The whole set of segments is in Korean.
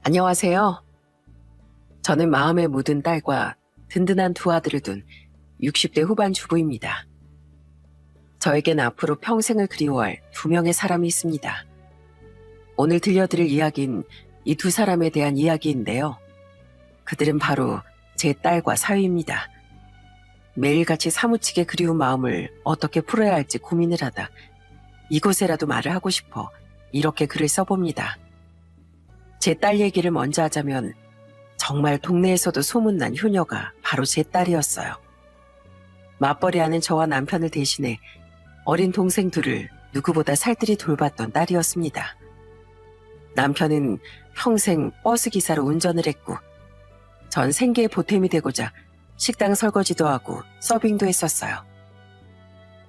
안녕하세요. 저는 마음에 묻은 딸과 든든한 두 아들을 둔 60대 후반 주부입니다. 저에겐 앞으로 평생을 그리워할 두 명의 사람이 있습니다. 오늘 들려드릴 이야기는 이 두 사람에 대한 이야기인데요. 그들은 바로 제 딸과 사위입니다. 매일같이 사무치게 그리운 마음을 어떻게 풀어야 할지 고민을 하다 이곳에라도 말을 하고 싶어 이렇게 글을 써봅니다. 제 딸 얘기를 먼저 하자면 정말 동네에서도 소문난 효녀가 바로 제 딸이었어요. 맞벌이하는 저와 남편을 대신해 어린 동생 둘을 누구보다 살뜰히 돌봤던 딸이었습니다. 남편은 평생 버스 기사로 운전을 했고 전 생계의 보탬이 되고자 식당 설거지도 하고 서빙도 했었어요.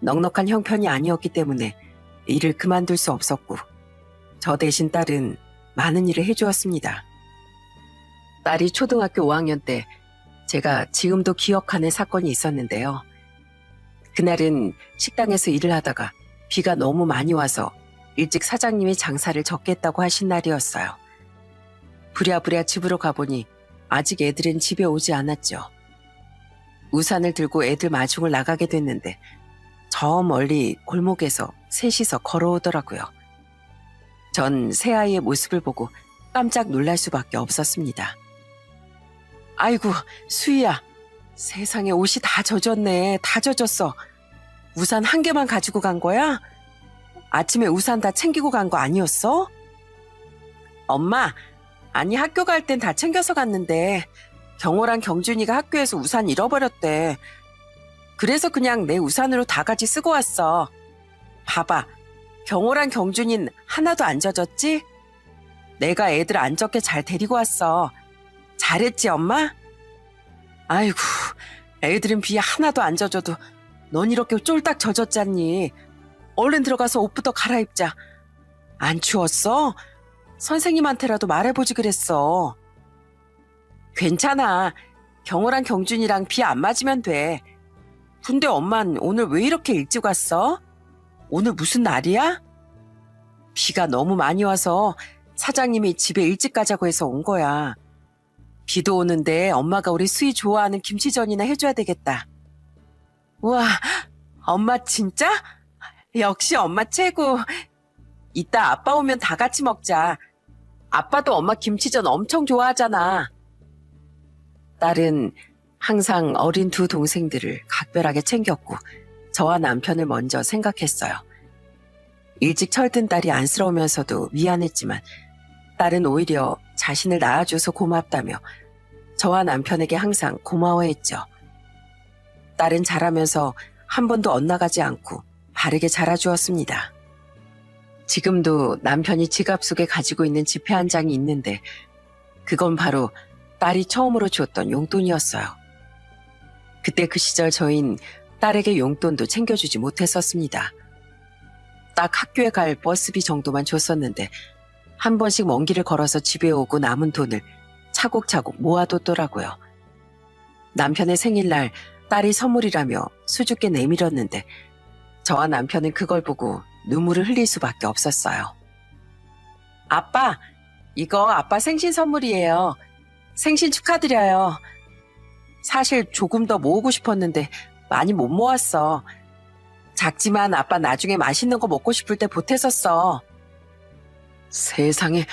넉넉한 형편이 아니었기 때문에 일을 그만둘 수 없었고 저 대신 딸은 많은 일을 해주었습니다. 딸이 초등학교 5학년 때 제가 지금도 기억하는 사건이 있었는데요. 그날은 식당에서 일을 하다가 비가 너무 많이 와서 일찍 사장님이 장사를 접겠다고 하신 날이었어요. 부랴부랴 집으로 가보니 아직 애들은 집에 오지 않았죠. 우산을 들고 애들 마중을 나가게 됐는데 저 멀리 골목에서 셋이서 걸어오더라고요. 전 새아이의 모습을 보고 깜짝 놀랄 수밖에 없었습니다. 아이고, 수희야. 세상에 옷이 다 젖었네. 다 젖었어. 우산 한 개만 가지고 간 거야? 아침에 우산 다 챙기고 간 거 아니었어? 엄마, 아니 학교 갈 땐 다 챙겨서 갔는데 경호랑 경준이가 학교에서 우산 잃어버렸대. 그래서 그냥 내 우산으로 다 같이 쓰고 왔어. 봐봐. 경호랑 경준이는 하나도 안 젖었지? 내가 애들 안 젖게 잘 데리고 왔어. 잘했지, 엄마? 아이고, 애들은 비에 하나도 안 젖어도 넌 이렇게 쫄딱 젖었잖니. 얼른 들어가서 옷부터 갈아입자. 안 추웠어? 선생님한테라도 말해보지 그랬어. 괜찮아. 경호랑 경준이랑 비 안 맞으면 돼. 근데 엄만 오늘 왜 이렇게 일찍 왔어? 오늘 무슨 날이야? 비가 너무 많이 와서 사장님이 집에 일찍 가자고 해서 온 거야. 비도 오는데 엄마가 우리 수희 좋아하는 김치전이나 해줘야 되겠다. 우와, 엄마 진짜? 역시 엄마 최고. 이따 아빠 오면 다 같이 먹자. 아빠도 엄마 김치전 엄청 좋아하잖아. 딸은 항상 어린 두 동생들을 각별하게 챙겼고 저와 남편을 먼저 생각했어요. 일찍 철든 딸이 안쓰러우면서도 미안했지만 딸은 오히려 자신을 낳아줘서 고맙다며 저와 남편에게 항상 고마워했죠. 딸은 자라면서 한 번도 엇나가지 않고 바르게 자라주었습니다. 지금도 남편이 지갑 속에 가지고 있는 지폐 한 장이 있는데 그건 바로 딸이 처음으로 줬던 용돈이었어요. 그때 그 시절 저흰 딸에게 용돈도 챙겨주지 못했었습니다. 딱 학교에 갈 버스비 정도만 줬었는데 한 번씩 먼 길을 걸어서 집에 오고 남은 돈을 차곡차곡 모아뒀더라고요. 남편의 생일날 딸이 선물이라며 수줍게 내밀었는데 저와 남편은 그걸 보고 눈물을 흘릴 수밖에 없었어요. 아빠, 이거 아빠 생신 선물이에요. 생신 축하드려요. 사실 조금 더 모으고 싶었는데 많이 못 모았어. 작지만 아빠 나중에 맛있는 거 먹고 싶을 때 보탰었어. 세상에,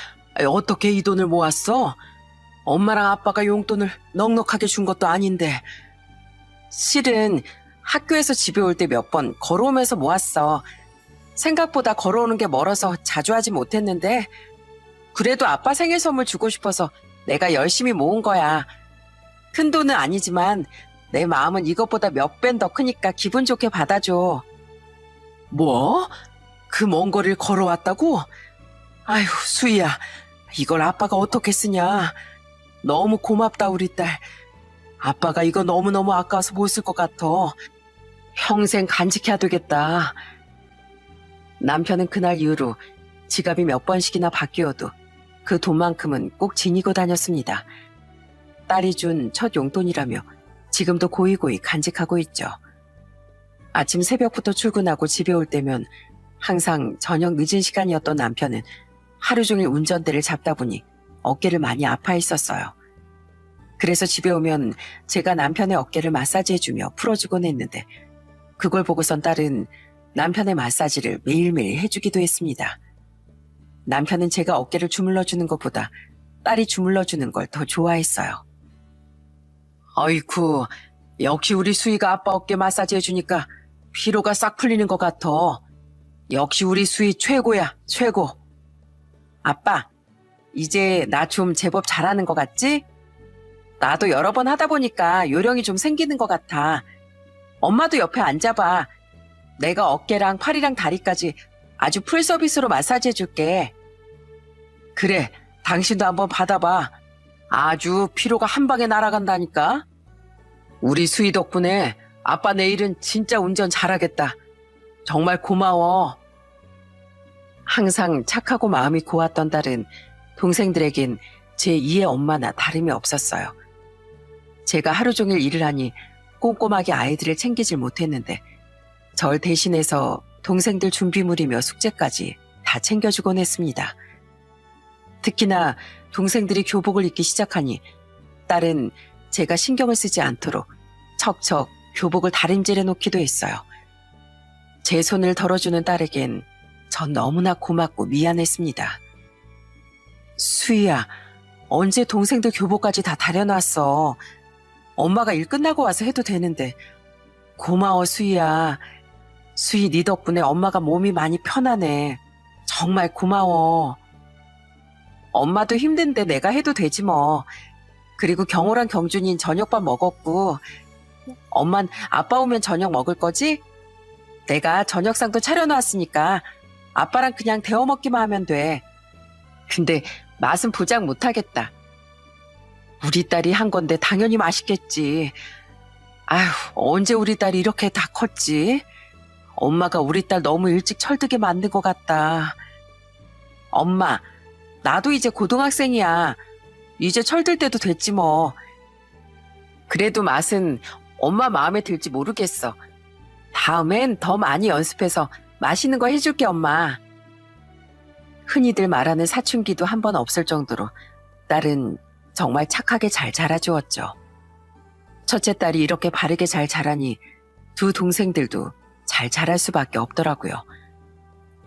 어떻게 이 돈을 모았어? 엄마랑 아빠가 용돈을 넉넉하게 준 것도 아닌데. 실은 학교에서 집에 올 때 몇 번 걸어오면서 모았어. 생각보다 걸어오는 게 멀어서 자주 하지 못했는데 그래도 아빠 생일 선물 주고 싶어서 내가 열심히 모은 거야. 큰 돈은 아니지만 내 마음은 이것보다 몇 배 더 크니까 기분 좋게 받아줘. 뭐? 그 먼 거리를 걸어왔다고? 아휴, 수희야. 이걸 아빠가 어떻게 쓰냐. 너무 고맙다, 우리 딸. 아빠가 이거 너무너무 아까워서 못 쓸 것 같아. 평생 간직해야 되겠다. 남편은 그날 이후로 지갑이 몇 번씩이나 바뀌어도 그 돈만큼은 꼭 지니고 다녔습니다. 딸이 준 첫 용돈이라며 지금도 고이고이 간직하고 있죠. 아침 새벽부터 출근하고 집에 올 때면 항상 저녁 늦은 시간이었던 남편은 하루 종일 운전대를 잡다 보니 어깨를 많이 아파했었어요. 그래서 집에 오면 제가 남편의 어깨를 마사지해주며 풀어주곤 했는데 그걸 보고선 딸은 남편의 마사지를 매일매일 해주기도 했습니다. 남편은 제가 어깨를 주물러주는 것보다 딸이 주물러주는 걸 더 좋아했어요. 어이쿠, 역시 우리 수희가 아빠 어깨 마사지 해주니까 피로가 싹 풀리는 것 같아. 역시 우리 수희 최고야, 최고. 아빠, 이제 나 좀 제법 잘하는 것 같지? 나도 여러 번 하다 보니까 요령이 좀 생기는 것 같아. 엄마도 옆에 앉아봐. 내가 어깨랑 팔이랑 다리까지 아주 풀 서비스로 마사지 해줄게. 그래, 당신도 한번 받아봐. 아주 피로가 한 방에 날아간다니까. 우리 수희 덕분에 아빠 내일은 진짜 운전 잘하겠다. 정말 고마워. 항상 착하고 마음이 고왔던 딸은 동생들에겐 제2의 엄마나 다름이 없었어요. 제가 하루 종일 일을 하니 꼼꼼하게 아이들을 챙기질 못했는데 절 대신해서 동생들 준비물이며 숙제까지 다 챙겨주곤 했습니다. 특히나 동생들이 교복을 입기 시작하니 딸은 제가 신경을 쓰지 않도록 척척 교복을 다림질해 놓기도 했어요. 제 손을 덜어주는 딸에겐 전 너무나 고맙고 미안했습니다. 수희야, 언제 동생들 교복까지 다 다려놨어. 엄마가 일 끝나고 와서 해도 되는데. 고마워, 수희야. 수희 네 덕분에 엄마가 몸이 많이 편하네. 정말 고마워. 엄마도 힘든데 내가 해도 되지 뭐. 그리고 경호랑 경준이는 저녁밥 먹었고 엄만 아빠 오면 저녁 먹을 거지? 내가 저녁상도 차려놨으니까 아빠랑 그냥 데워 먹기만 하면 돼. 근데 맛은 보장 못하겠다. 우리 딸이 한 건데 당연히 맛있겠지. 아휴, 언제 우리 딸이 이렇게 다 컸지? 엄마가 우리 딸 너무 일찍 철들게 만든 것 같다. 엄마, 나도 이제 고등학생이야. 이제 철들 때도 됐지 뭐. 그래도 맛은 엄마 마음에 들지 모르겠어. 다음엔 더 많이 연습해서 맛있는 거 해줄게, 엄마. 흔히들 말하는 사춘기도 한 번 없을 정도로 딸은 정말 착하게 잘 자라주었죠. 첫째 딸이 이렇게 바르게 잘 자라니 두 동생들도 잘 자랄 수밖에 없더라고요.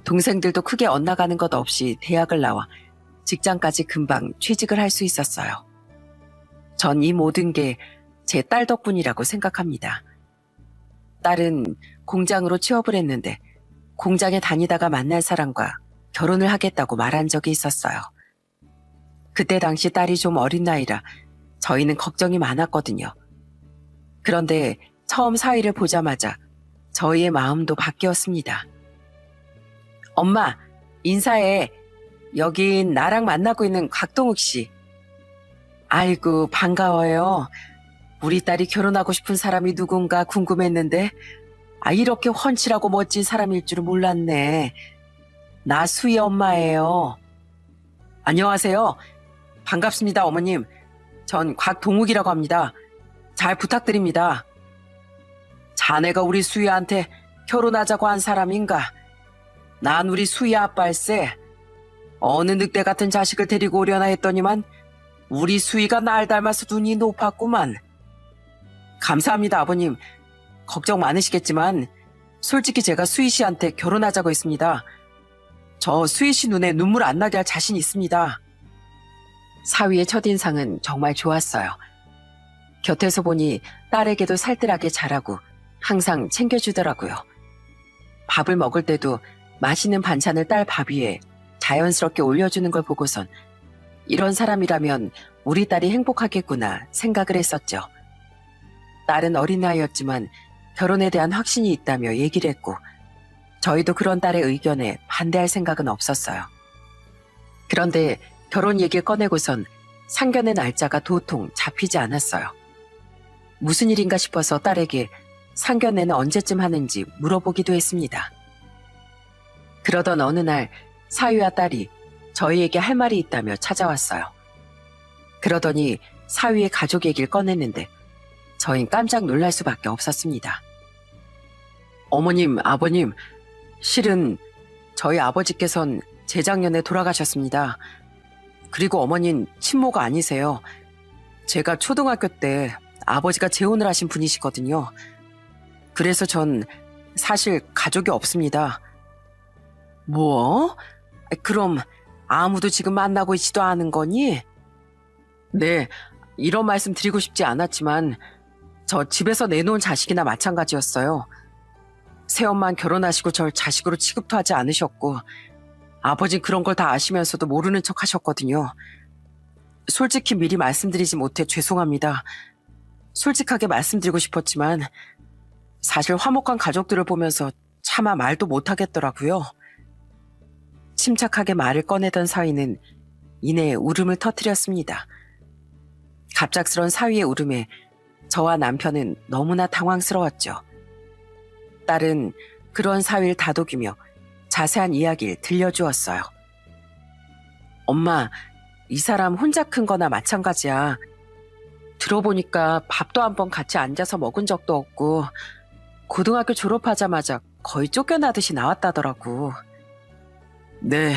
동생들도 크게 엇나가는 것 없이 대학을 나와 직장까지 금방 취직을 할 수 있었어요. 전 이 모든 게 제 딸 덕분이라고 생각합니다. 딸은 공장으로 취업을 했는데 공장에 다니다가 만난 사람과 결혼을 하겠다고 말한 적이 있었어요. 그때 당시 딸이 좀 어린 나이라 저희는 걱정이 많았거든요. 그런데 처음 사위를 보자마자 저희의 마음도 바뀌었습니다. 엄마, 인사해. 여긴 나랑 만나고 있는 곽동욱 씨. 아이고, 반가워요. 우리 딸이 결혼하고 싶은 사람이 누군가 궁금했는데 이렇게 훤칠하고 멋진 사람일 줄은 몰랐네. 나 수희 엄마예요. 안녕하세요. 반갑습니다, 어머님. 전 곽동욱이라고 합니다. 잘 부탁드립니다. 자네가 우리 수희한테 결혼하자고 한 사람인가? 난 우리 수희 아빠일세. 어느 늑대 같은 자식을 데리고 오려나 했더니만 우리 수희가 날 닮아서 눈이 높았구만. 감사합니다, 아버님. 걱정 많으시겠지만 솔직히 제가 수희 씨한테 결혼하자고 했습니다. 저 수희 씨 눈에 눈물 안 나게 할 자신 있습니다. 사위의 첫인상은 정말 좋았어요. 곁에서 보니 딸에게도 살뜰하게 잘하고 항상 챙겨주더라고요. 밥을 먹을 때도 맛있는 반찬을 딸 밥 위에 자연스럽게 올려주는 걸 보고선 이런 사람이라면 우리 딸이 행복하겠구나 생각을 했었죠. 딸은 어린 나이였지만 결혼에 대한 확신이 있다며 얘기를 했고 저희도 그런 딸의 의견에 반대할 생각은 없었어요. 그런데 결혼 얘기를 꺼내고선 상견례 날짜가 도통 잡히지 않았어요. 무슨 일인가 싶어서 딸에게 상견례는 언제쯤 하는지 물어보기도 했습니다. 그러던 어느 날 사위와 딸이 저희에게 할 말이 있다며 찾아왔어요. 그러더니 사위의 가족 얘기를 꺼냈는데 저흰 깜짝 놀랄 수밖에 없었습니다. 어머님, 아버님, 실은 저희 아버지께선 재작년에 돌아가셨습니다. 그리고 어머닌 친모가 아니세요. 제가 초등학교 때 아버지가 재혼을 하신 분이시거든요. 그래서 전 사실 가족이 없습니다. 뭐? 그럼 아무도 지금 만나고 있지도 않은 거니? 네, 이런 말씀 드리고 싶지 않았지만 저 집에서 내놓은 자식이나 마찬가지였어요. 새엄만 결혼하시고 절 자식으로 취급도 하지 않으셨고 아버진 그런 걸 다 아시면서도 모르는 척 하셨거든요. 솔직히 미리 말씀드리지 못해 죄송합니다. 솔직하게 말씀드리고 싶었지만 사실 화목한 가족들을 보면서 차마 말도 못하겠더라고요. 침착하게 말을 꺼내던 사위는 이내 울음을 터뜨렸습니다. 갑작스런 사위의 울음에 저와 남편은 너무나 당황스러웠죠. 딸은 그런 사위를 다독이며 자세한 이야기를 들려주었어요. 엄마, 이 사람 혼자 큰 거나 마찬가지야. 들어보니까 밥도 한번 같이 앉아서 먹은 적도 없고 고등학교 졸업하자마자 거의 쫓겨나듯이 나왔다더라고. 네,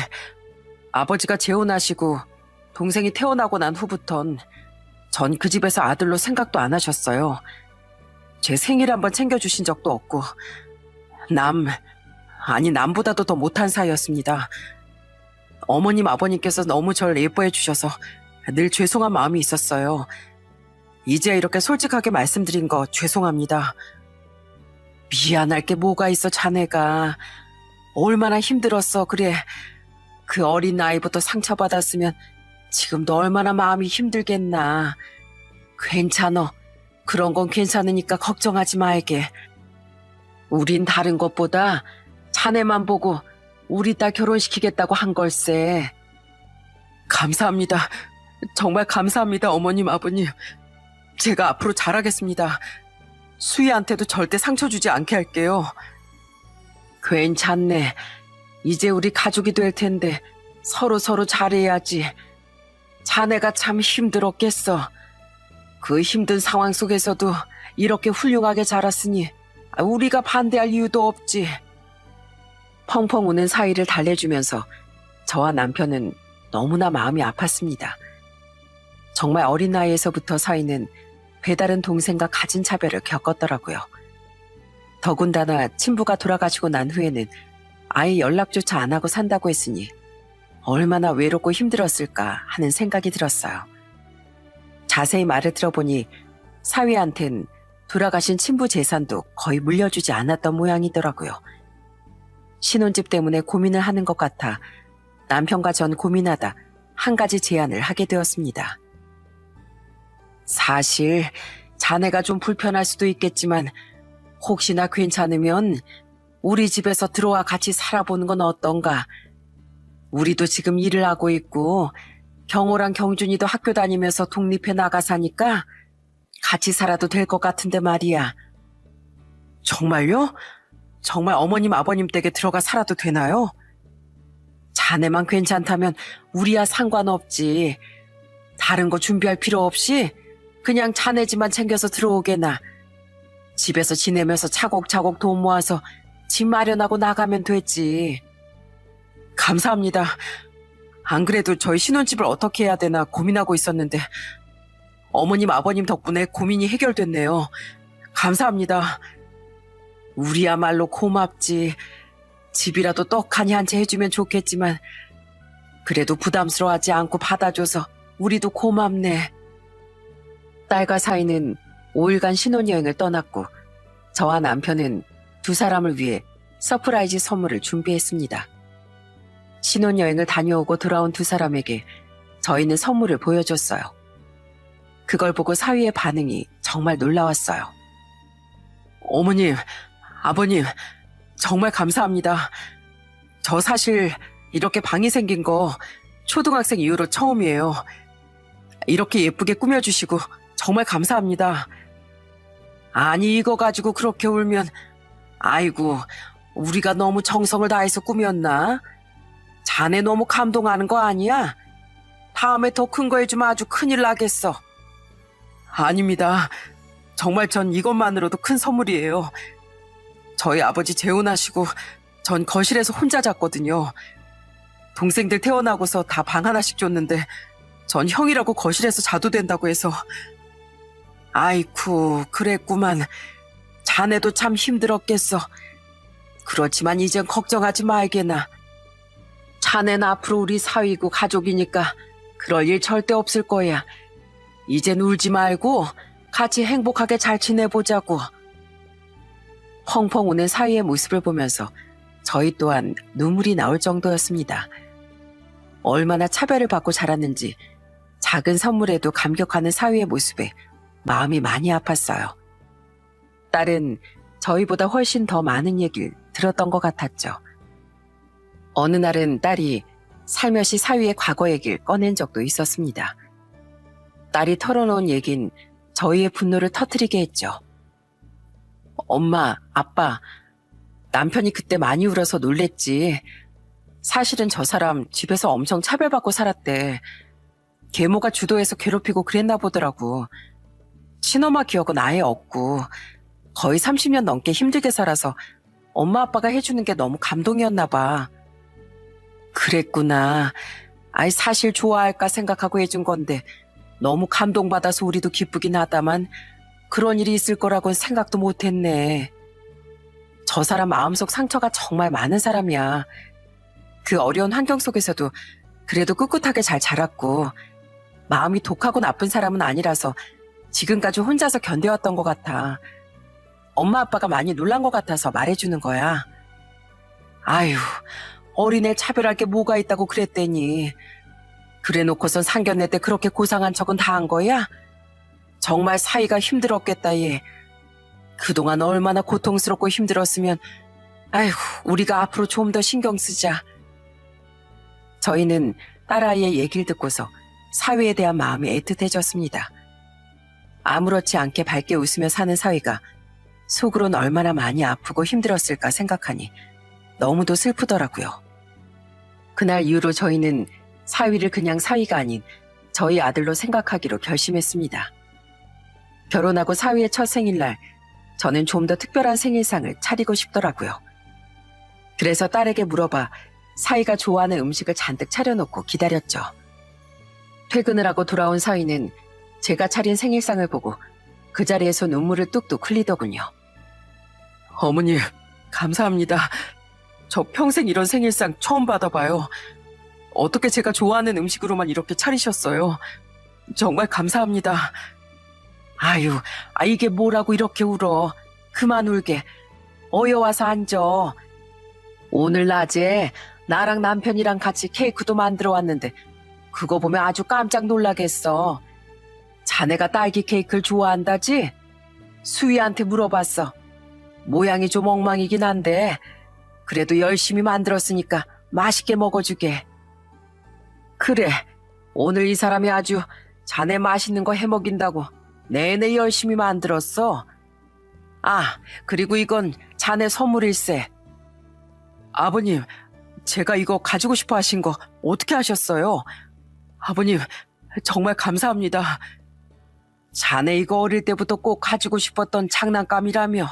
아버지가 재혼하시고 동생이 태어나고 난 후부턴 전 그 집에서 아들로 생각도 안 하셨어요. 제 생일 한번 챙겨주신 적도 없고 남보다도 더 못한 사이였습니다. 어머님 아버님께서 너무 절 예뻐해 주셔서 늘 죄송한 마음이 있었어요. 이제 이렇게 솔직하게 말씀드린 거 죄송합니다. 미안할 게 뭐가 있어 자네가. 얼마나 힘들었어. 그래, 그 어린 나이부터 상처받았으면 지금도 얼마나 마음이 힘들겠나. 괜찮어. 그런 건 괜찮으니까 걱정하지 말게. 우린 다른 것보다 자네만 보고 우리 딸 결혼시키겠다고 한 걸세. 감사합니다. 정말 감사합니다, 어머님, 아버님. 제가 앞으로 잘하겠습니다. 수희한테도 절대 상처 주지 않게 할게요. 괜찮네. 이제 우리 가족이 될 텐데 서로 잘해야지. 자네가 참 힘들었겠어. 그 힘든 상황 속에서도 이렇게 훌륭하게 자랐으니 우리가 반대할 이유도 없지. 펑펑 우는 사위를 달래주면서 저와 남편은 너무나 마음이 아팠습니다. 정말 어린 나이에서부터 사위는 배다른 동생과 가진 차별을 겪었더라고요. 더군다나 친부가 돌아가시고 난 후에는 아예 연락조차 안 하고 산다고 했으니 얼마나 외롭고 힘들었을까 하는 생각이 들었어요. 자세히 말을 들어보니 사위한텐 돌아가신 친부 재산도 거의 물려주지 않았던 모양이더라고요. 신혼집 때문에 고민을 하는 것 같아 남편과 전 고민하다 한 가지 제안을 하게 되었습니다. 사실 자네가 좀 불편할 수도 있겠지만 혹시나 괜찮으면 우리 집에서 들어와 같이 살아보는 건 어떤가? 우리도 지금 일을 하고 있고 경호랑 경준이도 학교 다니면서 독립해 나가 사니까 같이 살아도 될 것 같은데 말이야. 정말요? 정말 어머님 아버님 댁에 들어가 살아도 되나요? 자네만 괜찮다면 우리야 상관없지. 다른 거 준비할 필요 없이 그냥 자네 집만 챙겨서 들어오게나. 집에서 지내면서 차곡차곡 돈 모아서 집 마련하고 나가면 되지. 감사합니다. 안 그래도 저희 신혼집을 어떻게 해야 되나 고민하고 있었는데 어머님 아버님 덕분에 고민이 해결됐네요. 감사합니다. 우리야말로 고맙지. 집이라도 떡하니 한 채 해주면 좋겠지만 그래도 부담스러워하지 않고 받아줘서 우리도 고맙네. 딸과 사이는 5일간 신혼여행을 떠났고 저와 남편은 두 사람을 위해 서프라이즈 선물을 준비했습니다. 신혼여행을 다녀오고 돌아온 두 사람에게 저희는 선물을 보여줬어요. 그걸 보고 사위의 반응이 정말 놀라웠어요. 어머님, 아버님, 정말 감사합니다. 저 사실 이렇게 방이 생긴 거 초등학생 이후로 처음이에요. 이렇게 예쁘게 꾸며주시고 정말 감사합니다. 아니, 이거 가지고 그렇게 울면 아이고, 우리가 너무 정성을 다해서 꾸몄나? 자네 너무 감동하는 거 아니야? 다음에 더 큰 거 해주면 아주 큰일 나겠어. 아닙니다. 정말 전 이것만으로도 큰 선물이에요. 저희 아버지 재혼하시고 전 거실에서 혼자 잤거든요. 동생들 태어나고서 다 방 하나씩 줬는데 전 형이라고 거실에서 자도 된다고 해서. 아이쿠, 그랬구만. 자네도 참 힘들었겠어. 그렇지만 이젠 걱정하지 말게나. 자넨 앞으로 우리 사위고 가족이니까 그럴 일 절대 없을 거야. 이젠 울지 말고 같이 행복하게 잘 지내보자고. 펑펑 우는 사위의 모습을 보면서 저희 또한 눈물이 나올 정도였습니다. 얼마나 차별을 받고 자랐는지 작은 선물에도 감격하는 사위의 모습에 마음이 많이 아팠어요. 딸은 저희보다 훨씬 더 많은 얘기를 들었던 것 같았죠. 어느 날은 딸이 살며시 사위의 과거 얘기를 꺼낸 적도 있었습니다. 딸이 털어놓은 얘긴 저희의 분노를 터뜨리게 했죠. 엄마, 아빠, 남편이 그때 많이 울어서 놀랬지. 사실은 저 사람 집에서 엄청 차별받고 살았대. 계모가 주도해서 괴롭히고 그랬나 보더라고. 친엄마 기억은 아예 없고 거의 30년 넘게 힘들게 살아서 엄마 아빠가 해주는 게 너무 감동이었나 봐. 그랬구나. 아이 사실 좋아할까 생각하고 해준 건데 너무 감동받아서 우리도 기쁘긴 하다만 그런 일이 있을 거라고는 생각도 못했네. 저 사람 마음속 상처가 정말 많은 사람이야. 그 어려운 환경 속에서도 그래도 꿋꿋하게 잘 자랐고 마음이 독하고 나쁜 사람은 아니라서 지금까지 혼자서 견뎌왔던 것 같아. 엄마 아빠가 많이 놀란 것 같아서 말해주는 거야. 아유, 어린애 차별할 게 뭐가 있다고 그랬대니. 그래놓고선 상견례 때 그렇게 고상한 척은 다 한 거야? 정말 사이가 힘들었겠다 얘. 그동안 얼마나 고통스럽고 힘들었으면. 아이고, 우리가 앞으로 좀 더 신경 쓰자. 저희는 딸아이의 얘기를 듣고서 사위에 대한 마음이 애틋해졌습니다. 아무렇지 않게 밝게 웃으며 사는 사위가 속으론 얼마나 많이 아프고 힘들었을까 생각하니 너무도 슬프더라고요. 그날 이후로 저희는 사위를 그냥 사위가 아닌 저희 아들로 생각하기로 결심했습니다. 결혼하고 사위의 첫 생일날 저는 좀 더 특별한 생일상을 차리고 싶더라고요. 그래서 딸에게 물어봐 사위가 좋아하는 음식을 잔뜩 차려놓고 기다렸죠. 퇴근을 하고 돌아온 사위는 제가 차린 생일상을 보고 그 자리에서 눈물을 뚝뚝 흘리더군요. 어머니, 감사합니다. 저 평생 이런 생일상 처음 받아봐요. 어떻게 제가 좋아하는 음식으로만 이렇게 차리셨어요. 정말 감사합니다. 아유, 이게 뭐라고 이렇게 울어. 그만 울게. 어여와서 앉아. 오늘 낮에 나랑 남편이랑 같이 케이크도 만들어 왔는데 그거 보면 아주 깜짝 놀라겠어. 자네가 딸기 케이크를 좋아한다지? 수희한테 물어봤어. 모양이 좀 엉망이긴 한데 그래도 열심히 만들었으니까 맛있게 먹어주게. 그래, 오늘 이 사람이 아주 자네 맛있는 거 해먹인다고 내내 열심히 만들었어. 아, 그리고 이건 자네 선물일세. 아버님, 제가 이거 가지고 싶어 하신 거 어떻게 하셨어요? 아버님, 정말 감사합니다. 자네 이거 어릴 때부터 꼭 가지고 싶었던 장난감이라며.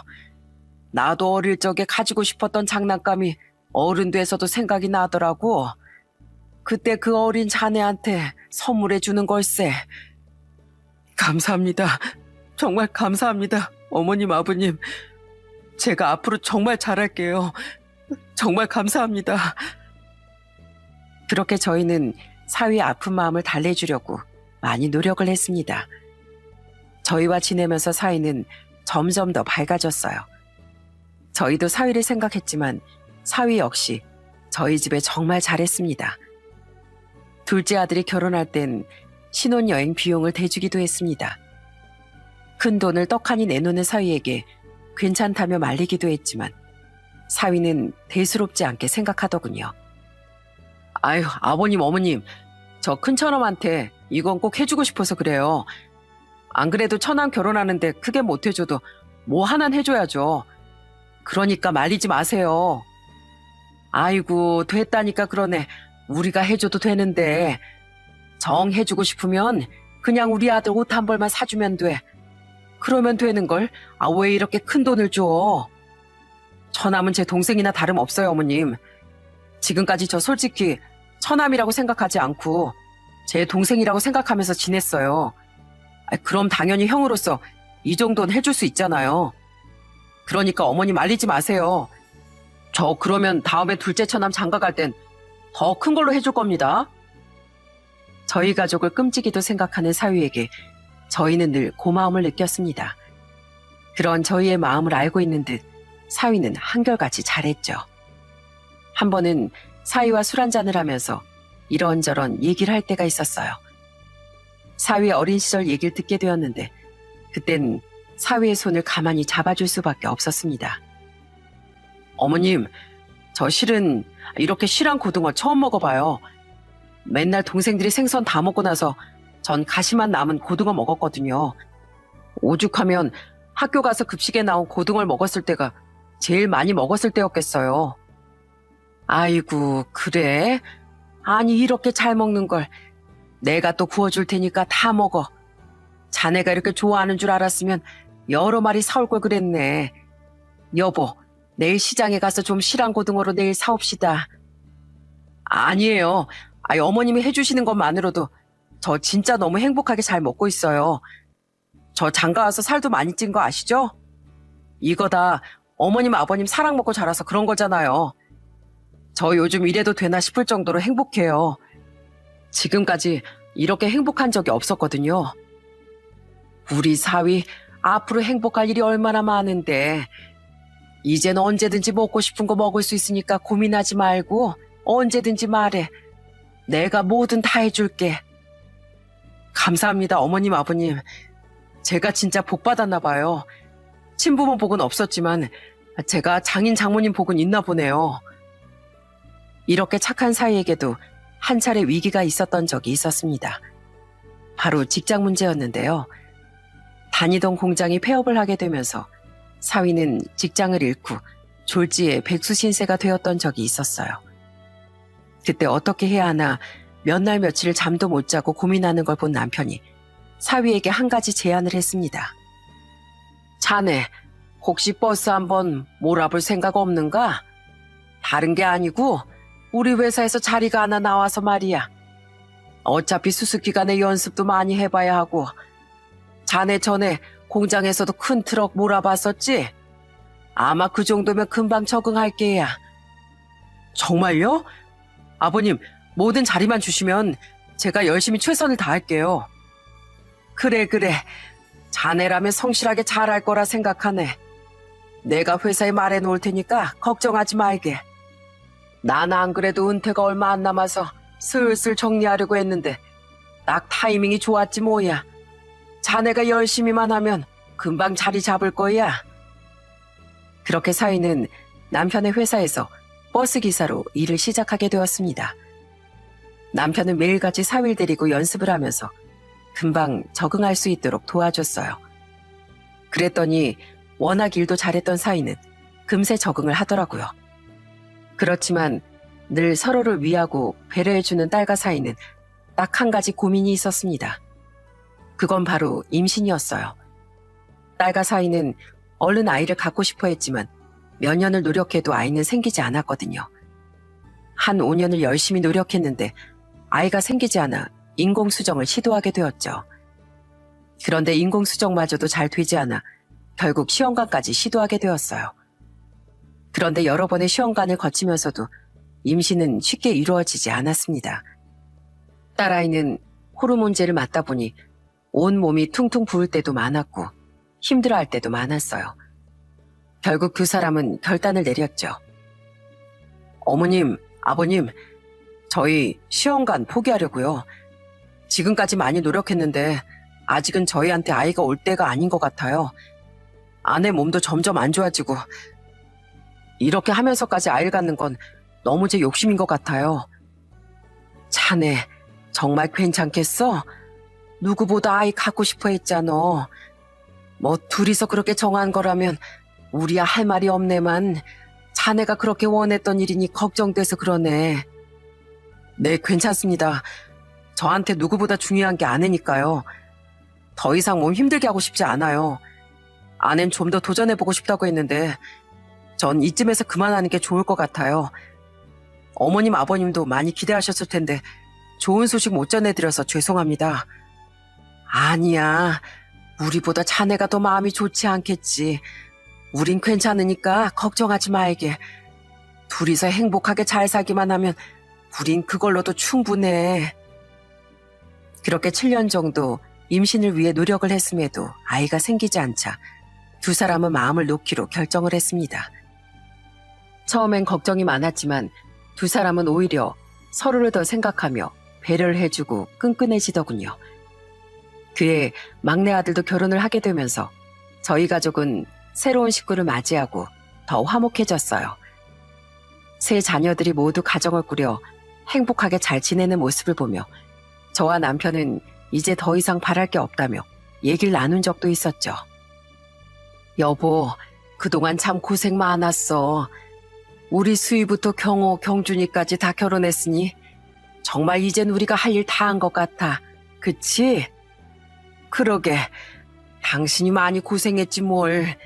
나도 어릴 적에 가지고 싶었던 장난감이 어른 돼서도 생각이 나더라고. 그때 그 어린 자네한테 선물해 주는 걸세. 감사합니다. 정말 감사합니다. 어머님, 아버님. 제가 앞으로 정말 잘할게요. 정말 감사합니다. 그렇게 저희는 사위의 아픈 마음을 달래주려고 많이 노력을 했습니다. 저희와 지내면서 사위는 점점 더 밝아졌어요. 저희도 사위를 생각했지만 사위 역시 저희 집에 정말 잘했습니다. 둘째 아들이 결혼할 땐 신혼여행 비용을 대주기도 했습니다. 큰 돈을 떡하니 내놓는 사위에게 괜찮다며 말리기도 했지만 사위는 대수롭지 않게 생각하더군요. 아유, 아버님, 어머님, 저 큰처남한테 이건 꼭 해주고 싶어서 그래요. 안 그래도 처남 결혼하는데 크게 못 해줘도 뭐 하나는 해줘야죠. 그러니까 말리지 마세요. 아이고, 됐다니까 그러네. 우리가 해줘도 되는데 정 해주고 싶으면 그냥 우리 아들 옷 한 벌만 사주면 돼. 그러면 되는걸. 왜 이렇게 큰 돈을 줘? 처남은 제 동생이나 다름없어요, 어머님. 지금까지 저 솔직히 처남이라고 생각하지 않고 제 동생이라고 생각하면서 지냈어요. 그럼 당연히 형으로서 이 정도는 해줄 수 있잖아요. 그러니까 어머니 말리지 마세요. 저 그러면 다음에 둘째 처남 장가 갈 땐 더 큰 걸로 해줄 겁니다. 저희 가족을 끔찍이도 생각하는 사위에게 저희는 늘 고마움을 느꼈습니다. 그런 저희의 마음을 알고 있는 듯 사위는 한결같이 잘했죠. 한 번은 사위와 술 한잔을 하면서 이런저런 얘기를 할 때가 있었어요. 사위의 어린 시절 얘기를 듣게 되었는데 그땐 사위의 손을 가만히 잡아줄 수밖에 없었습니다. 어머님, 저 실은 이렇게 실한 고등어 처음 먹어봐요. 맨날 동생들이 생선 다 먹고 나서 전 가시만 남은 고등어 먹었거든요. 오죽하면 학교 가서 급식에 나온 고등어를 먹었을 때가 제일 많이 먹었을 때였겠어요. 아이고, 그래? 아니, 이렇게 잘 먹는 걸 내가 또 구워줄 테니까 다 먹어. 자네가 이렇게 좋아하는 줄 알았으면 여러 마리 사올 걸 그랬네. 여보, 내일 시장에 가서 좀 실한 고등어로 내일 사옵시다. 아니에요. 어머님이 해주시는 것만으로도 저 진짜 너무 행복하게 잘 먹고 있어요. 저 장가 와서 살도 많이 찐 거 아시죠? 이거 다 어머님 아버님 사랑 먹고 자라서 그런 거잖아요. 저 요즘 이래도 되나 싶을 정도로 행복해요. 지금까지 이렇게 행복한 적이 없었거든요. 우리 사위 앞으로 행복할 일이 얼마나 많은데 이제는 언제든지 먹고 싶은 거 먹을 수 있으니까 고민하지 말고 언제든지 말해. 내가 뭐든 다 해줄게. 감사합니다, 어머님, 아버님. 제가 진짜 복 받았나 봐요. 친부모 복은 없었지만 제가 장인 장모님 복은 있나 보네요. 이렇게 착한 사이에게도 한 차례 위기가 있었던 적이 있었습니다. 바로 직장 문제였는데요. 다니던 공장이 폐업을 하게 되면서 사위는 직장을 잃고 졸지에 백수 신세가 되었던 적이 있었어요. 그때 어떻게 해야 하나 몇 날 며칠 잠도 못 자고 고민하는 걸 본 남편이 사위에게 한 가지 제안을 했습니다. 자네, 혹시 버스 한번 몰아볼 생각 없는가? 다른 게 아니고 우리 회사에서 자리가 하나 나와서 말이야. 어차피 수습 기간에 연습도 많이 해봐야 하고 자네 전에 공장에서도 큰 트럭 몰아봤었지? 아마 그 정도면 금방 적응할 게야. 정말요? 아버님, 모든 자리만 주시면 제가 열심히 최선을 다할게요. 그래. 자네라면 성실하게 잘할 거라 생각하네. 내가 회사에 말해놓을 테니까 걱정하지 말게. 난 안 그래도 은퇴가 얼마 안 남아서 슬슬 정리하려고 했는데 딱 타이밍이 좋았지 뭐야. 자네가 열심히만 하면 금방 자리 잡을 거야. 그렇게 사위는 남편의 회사에서 버스기사로 일을 시작하게 되었습니다. 남편은 매일같이 사위를 데리고 연습을 하면서 금방 적응할 수 있도록 도와줬어요. 그랬더니 워낙 일도 잘했던 사위는 금세 적응을 하더라고요. 그렇지만 늘 서로를 위하고 배려해주는 딸과 사위는 딱 한 가지 고민이 있었습니다. 그건 바로 임신이었어요. 딸과 사위는 얼른 아이를 갖고 싶어 했지만 몇 년을 노력해도 아이는 생기지 않았거든요. 한 5년을 열심히 노력했는데 아이가 생기지 않아 인공수정을 시도하게 되었죠. 그런데 인공수정마저도 잘 되지 않아 결국 시험관까지 시도하게 되었어요. 그런데 여러 번의 시험관을 거치면서도 임신은 쉽게 이루어지지 않았습니다. 딸아이는 호르몬제를 맞다 보니 온 몸이 퉁퉁 부을 때도 많았고 힘들어할 때도 많았어요. 결국 두 사람은 결단을 내렸죠. 어머님, 아버님, 저희 시험관 포기하려고요. 지금까지 많이 노력했는데 아직은 저희한테 아이가 올 때가 아닌 것 같아요. 아내 몸도 점점 안 좋아지고 이렇게 하면서까지 아이를 갖는 건 너무 제 욕심인 것 같아요. 자네 정말 괜찮겠어? 누구보다 아이 갖고 싶어 했잖아. 뭐 둘이서 그렇게 정한 거라면 우리야 할 말이 없네만 자네가 그렇게 원했던 일이니 걱정돼서 그러네. 네, 괜찮습니다. 저한테 누구보다 중요한 게 아내니까요. 더 이상 몸 힘들게 하고 싶지 않아요. 아낸 좀 더 도전해보고 싶다고 했는데 전 이쯤에서 그만하는 게 좋을 것 같아요. 어머님, 아버님도 많이 기대하셨을 텐데 좋은 소식 못 전해드려서 죄송합니다. 아니야. 우리보다 자네가 더 마음이 좋지 않겠지. 우린 괜찮으니까 걱정하지 말게. 둘이서 행복하게 잘 살기만 하면 우린 그걸로도 충분해. 그렇게 7년 정도 임신을 위해 노력을 했음에도 아이가 생기지 않자 두 사람은 마음을 놓기로 결정을 했습니다. 처음엔 걱정이 많았지만 두 사람은 오히려 서로를 더 생각하며 배려를 해주고 끈끈해지더군요. 그해 막내 아들도 결혼을 하게 되면서 저희 가족은 새로운 식구를 맞이하고 더 화목해졌어요. 세 자녀들이 모두 가정을 꾸려 행복하게 잘 지내는 모습을 보며 저와 남편은 이제 더 이상 바랄 게 없다며 얘기를 나눈 적도 있었죠. 여보, 그동안 참 고생 많았어. 우리 수희부터 경호, 경준이까지 다 결혼했으니 정말 이젠 우리가 할 일 다 한 것 같아. 그치? 그러게. 당신이 많이 고생했지 뭘.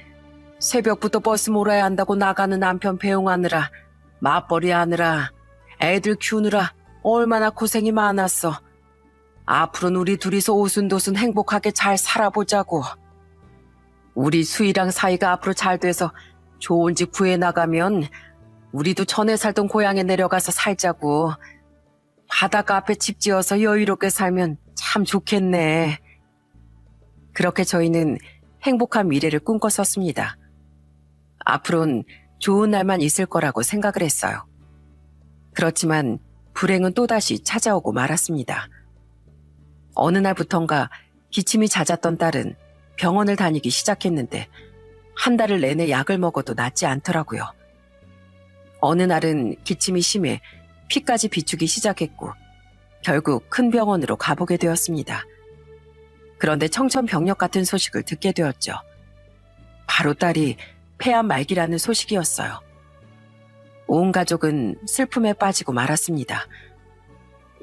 새벽부터 버스 몰아야 한다고 나가는 남편 배웅하느라, 맞벌이 하느라, 애들 키우느라 얼마나 고생이 많았어. 앞으로는 우리 둘이서 오순도순 행복하게 잘 살아보자고. 우리 수희랑 사이가 앞으로 잘 돼서 좋은 집 구해나가면 우리도 전에 살던 고향에 내려가서 살자고. 바닷가 앞에 집 지어서 여유롭게 살면 참 좋겠네. 그렇게 저희는 행복한 미래를 꿈꿨었습니다. 앞으로는 좋은 날만 있을 거라고 생각을 했어요. 그렇지만 불행은 또다시 찾아오고 말았습니다. 어느 날부턴가 기침이 잦았던 딸은 병원을 다니기 시작했는데 한 달을 내내 약을 먹어도 낫지 않더라고요. 어느 날은 기침이 심해 피까지 비추기 시작했고 결국 큰 병원으로 가보게 되었습니다. 그런데 청천벽력 같은 소식을 듣게 되었죠. 바로 딸이 폐암 말기라는 소식이었어요. 온 가족은 슬픔에 빠지고 말았습니다.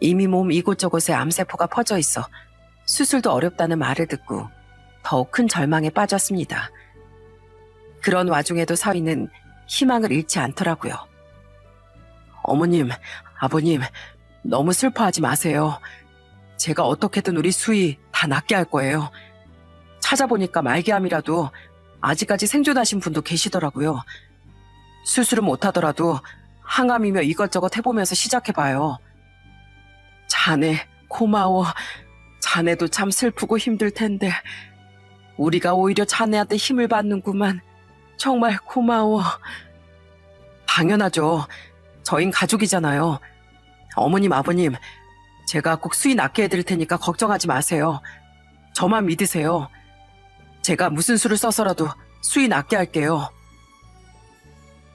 이미 몸 이곳저곳에 암세포가 퍼져 있어 수술도 어렵다는 말을 듣고 더욱 큰 절망에 빠졌습니다. 그런 와중에도 사위는 희망을 잃지 않더라고요. 어머님, 아버님, 너무 슬퍼하지 마세요. 제가 어떻게든 우리 수희 다 낫게 할 거예요. 찾아보니까 말기암이라도 아직까지 생존하신 분도 계시더라고요. 수술은 못하더라도 항암이며 이것저것 해보면서 시작해봐요. 자네 고마워. 자네도 참 슬프고 힘들 텐데 우리가 오히려 자네한테 힘을 받는구만. 정말 고마워. 당연하죠. 저흰 가족이잖아요. 어머님, 아버님, 제가 꼭 수희 낫게 해드릴 테니까 걱정하지 마세요. 저만 믿으세요. 제가 무슨 수를 써서라도 수희 낫게 할게요.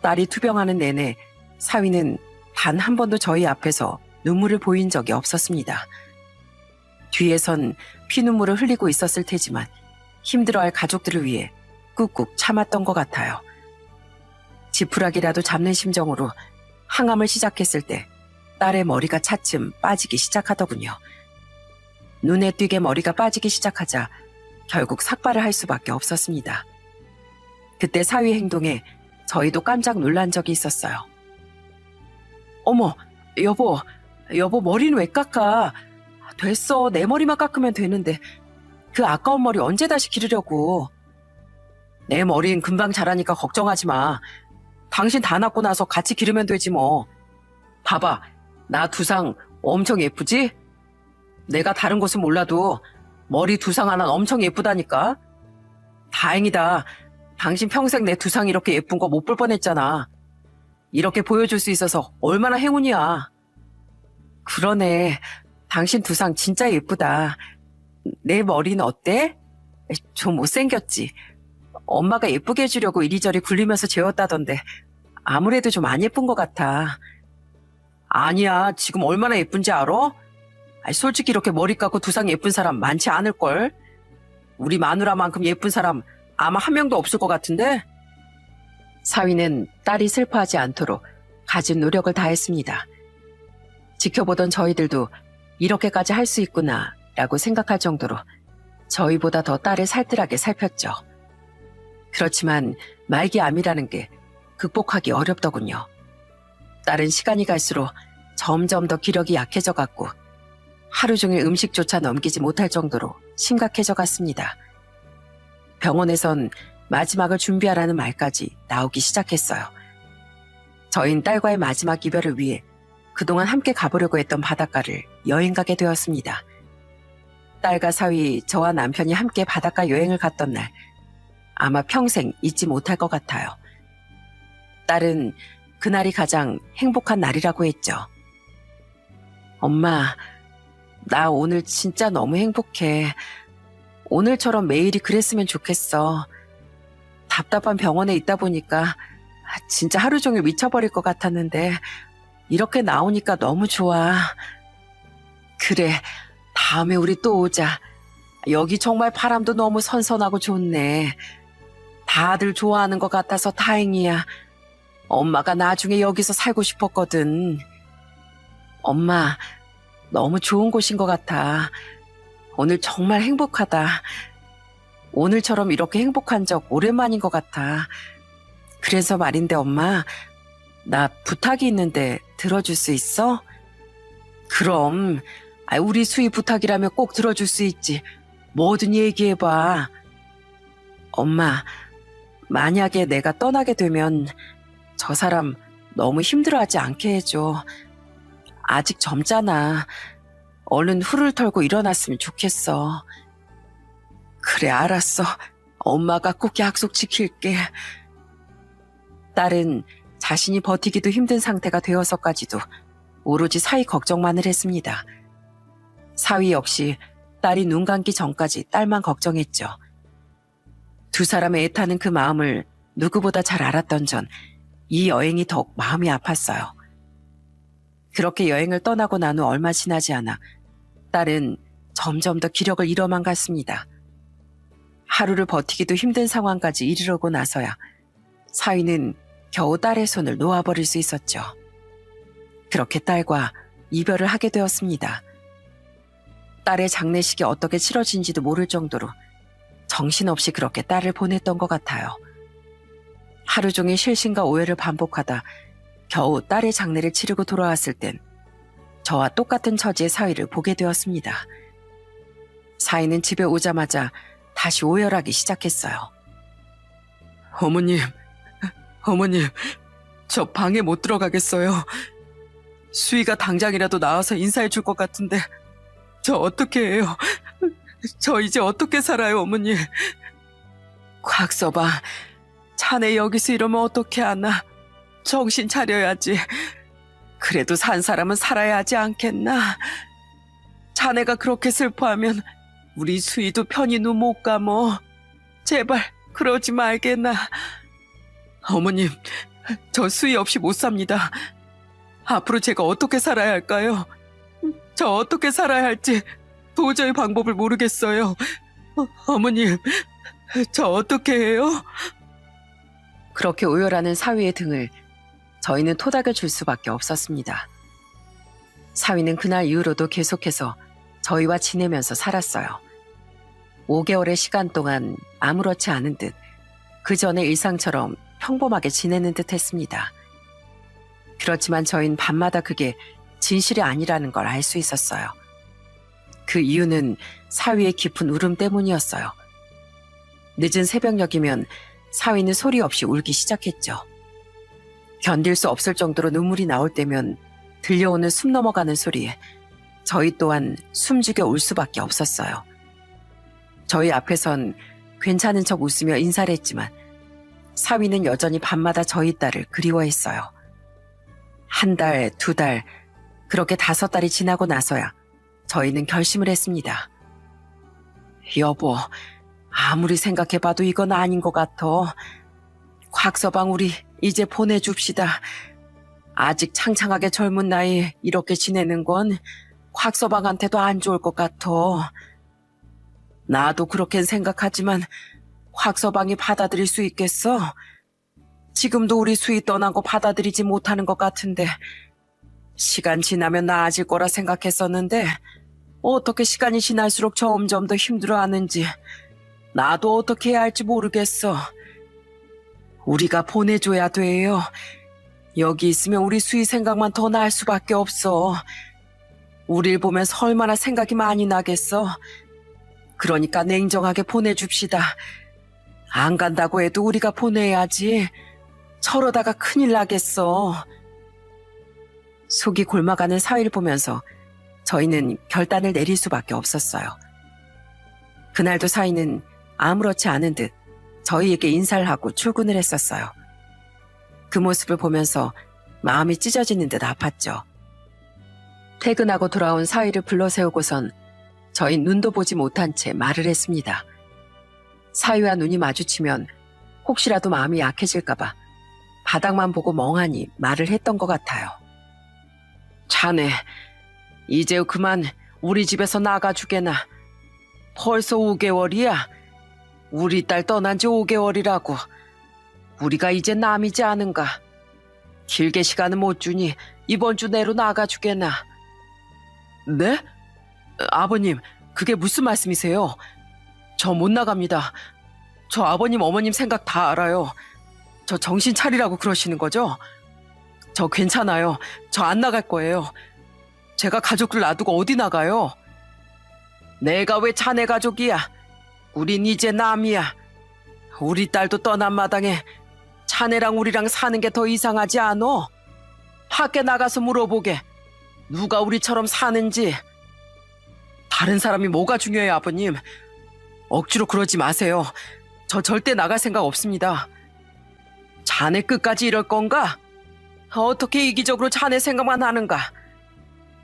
딸이 투병하는 내내 사위는 단 한 번도 저희 앞에서 눈물을 보인 적이 없었습니다. 뒤에선 피눈물을 흘리고 있었을 테지만 힘들어할 가족들을 위해 꾹꾹 참았던 것 같아요. 지푸라기라도 잡는 심정으로 항암을 시작했을 때 딸의 머리가 차츰 빠지기 시작하더군요. 눈에 띄게 머리가 빠지기 시작하자 결국 삭발을 할 수밖에 없었습니다. 그때 사위 행동에 저희도 깜짝 놀란 적이 있었어요. 어머, 여보 머리는 왜 깎아? 됐어, 내 머리만 깎으면 되는데 그 아까운 머리 언제 다시 기르려고. 내 머리는 금방 자라니까 걱정하지 마. 당신 다 낳고 나서 같이 기르면 되지 뭐. 봐봐, 나 두상 엄청 예쁘지? 내가 다른 곳은 몰라도 머리 두상 하나는 엄청 예쁘다니까. 다행이다. 당신 평생 내 두상 이렇게 예쁜 거 못 볼 뻔했잖아. 이렇게 보여줄 수 있어서 얼마나 행운이야. 그러네. 당신 두상 진짜 예쁘다. 내 머리는 어때? 좀 못생겼지. 엄마가 예쁘게 해주려고 이리저리 굴리면서 재웠다던데 아무래도 좀 안 예쁜 것 같아. 아니야, 지금 얼마나 예쁜지 알아? 솔직히 이렇게 머리 깎고 두상 예쁜 사람 많지 않을걸? 우리 마누라만큼 예쁜 사람 아마 한 명도 없을 것 같은데? 사위는 딸이 슬퍼하지 않도록 가진 노력을 다했습니다. 지켜보던 저희들도 이렇게까지 할 수 있구나 라고 생각할 정도로 저희보다 더 딸을 살뜰하게 살폈죠. 그렇지만 말기암이라는 게 극복하기 어렵더군요. 딸은 시간이 갈수록 점점 더 기력이 약해져 갔고 하루 종일 음식조차 넘기지 못할 정도로 심각해져 갔습니다. 병원에선 마지막을 준비하라는 말까지 나오기 시작했어요. 저희는 딸과의 마지막 이별을 위해 그동안 함께 가보려고 했던 바닷가를 여행 가게 되었습니다. 딸과 사위, 저와 남편이 함께 바닷가 여행을 갔던 날, 아마 평생 잊지 못할 것 같아요. 딸은 그날이 가장 행복한 날이라고 했죠. 엄마, 나 오늘 진짜 너무 행복해. 오늘처럼 매일이 그랬으면 좋겠어. 답답한 병원에 있다 보니까 진짜 하루 종일 미쳐버릴 것 같았는데 이렇게 나오니까 너무 좋아. 그래, 다음에 우리 또 오자. 여기 정말 바람도 너무 선선하고 좋네. 다들 좋아하는 것 같아서 다행이야. 엄마가 나중에 여기서 살고 싶었거든. 엄마, 너무 좋은 곳인 것 같아. 오늘 정말 행복하다. 오늘처럼 이렇게 행복한 적 오랜만인 것 같아. 그래서 말인데 엄마, 나 부탁이 있는데 들어줄 수 있어? 그럼, 우리 수희 부탁이라면 꼭 들어줄 수 있지. 뭐든 얘기해봐. 엄마, 만약에 내가 떠나게 되면 저 사람 너무 힘들어하지 않게 해줘. 아직 젊잖아. 얼른 후를 털고 일어났으면 좋겠어. 그래, 알았어. 엄마가 꼭 약속 지킬게. 딸은 자신이 버티기도 힘든 상태가 되어서까지도 오로지 사위 걱정만을 했습니다. 사위 역시 딸이 눈 감기 전까지 딸만 걱정했죠. 두 사람의 애타는 그 마음을 누구보다 잘 알았던 전 이 여행이 더욱 마음이 아팠어요. 그렇게 여행을 떠나고 난 후 얼마 지나지 않아 딸은 점점 더 기력을 잃어만 갔습니다. 하루를 버티기도 힘든 상황까지 이르르고 나서야 사위는 겨우 딸의 손을 놓아버릴 수 있었죠. 그렇게 딸과 이별을 하게 되었습니다. 딸의 장례식이 어떻게 치러진지도 모를 정도로 정신없이 그렇게 딸을 보냈던 것 같아요. 하루 종일 실신과 오해를 반복하다 겨우 딸의 장례를 치르고 돌아왔을 땐 저와 똑같은 처지의 사위를 보게 되었습니다. 사위는 집에 오자마자 다시 오열하기 시작했어요. 어머님, 저 방에 못 들어가겠어요. 수희가 당장이라도 나와서 인사해 줄 것 같은데 저 어떻게 해요? 저 이제 어떻게 살아요, 어머니? 곽서방, 자네 여기서 이러면 어떻게 하나? 정신 차려야지. 그래도 산 사람은 살아야 하지 않겠나? 자네가 그렇게 슬퍼하면 우리 수희도 편히 눈 못 감어. 제발 그러지 말겠나? 어머님, 저 수희 없이 못 삽니다. 앞으로 제가 어떻게 살아야 할까요? 저 어떻게 살아야 할지 도저히 방법을 모르겠어요. 어머님, 저 어떻게 해요? 그렇게 오열하는 사위의 등을 저희는 토닥여 줄 수밖에 없었습니다. 사위는 그날 이후로도 계속해서 저희와 지내면서 살았어요. 5개월의 시간 동안 아무렇지 않은 듯 그 전의 일상처럼 평범하게 지내는 듯 했습니다. 그렇지만 저희는 밤마다 그게 진실이 아니라는 걸 알 수 있었어요. 그 이유는 사위의 깊은 울음 때문이었어요. 늦은 새벽녘이면 사위는 소리 없이 울기 시작했죠. 견딜 수 없을 정도로 눈물이 나올 때면 들려오는 숨 넘어가는 소리에 저희 또한 숨죽여 울 수밖에 없었어요. 저희 앞에선 괜찮은 척 웃으며 인사를 했지만 사위는 여전히 밤마다 저희 딸을 그리워했어요. 1달, 2달, 그렇게 5달이 지나고 나서야 저희는 결심을 했습니다. 여보, 아무리 생각해봐도 이건 아닌 것 같아. 곽서방, 우리 이제 보내줍시다. 아직 창창하게 젊은 나이에 이렇게 지내는 건 곽서방한테도 안 좋을 것 같아. 나도 그렇게 생각하지만 곽서방이 받아들일 수 있겠어? 지금도 우리 수희 떠난 거 받아들이지 못하는 것 같은데 시간 지나면 나아질 거라 생각했었는데 어떻게 시간이 지날수록 점점 더 힘들어하는지 나도 어떻게 해야 할지 모르겠어. 우리가 보내줘야 돼요. 여기 있으면 우리 수희 생각만 더 날 수밖에 없어. 우릴 보면서 얼마나 생각이 많이 나겠어. 그러니까 냉정하게 보내줍시다. 안 간다고 해도 우리가 보내야지. 저러다가 큰일 나겠어. 속이 골마가는 사위를 보면서 저희는 결단을 내릴 수밖에 없었어요. 그날도 사위는 아무렇지 않은 듯 저희에게 인사를 하고 출근을 했었어요. 그 모습을 보면서 마음이 찢어지는 듯 아팠죠. 퇴근하고 돌아온 사위를 불러 세우고선 저희 눈도 보지 못한 채 말을 했습니다. 사위와 눈이 마주치면 혹시라도 마음이 약해질까봐 바닥만 보고 멍하니 말을 했던 것 같아요. 자네, 이제 그만 우리 집에서 나가주게나. 벌써 5개월이야. 우리 딸 떠난 지 5개월이라고. 우리가 이제 남이지 않은가. 길게 시간은 못 주니 이번 주 내로 나가주게나. 네? 아버님, 그게 무슨 말씀이세요? 저 못 나갑니다. 저 아버님, 어머님 생각 다 알아요. 저 정신 차리라고 그러시는 거죠? 저 괜찮아요. 저 안 나갈 거예요. 제가 가족들 놔두고 어디 나가요? 내가 왜 자네 가족이야? 우린 이제 남이야. 우리 딸도 떠난 마당에 자네랑 우리랑 사는 게 더 이상하지 않어? 밖에 나가서 물어보게. 누가 우리처럼 사는지. 다른 사람이 뭐가 중요해요, 아버님. 억지로 그러지 마세요. 저 절대 나갈 생각 없습니다. 자네 끝까지 이럴 건가? 어떻게 이기적으로 자네 생각만 하는가?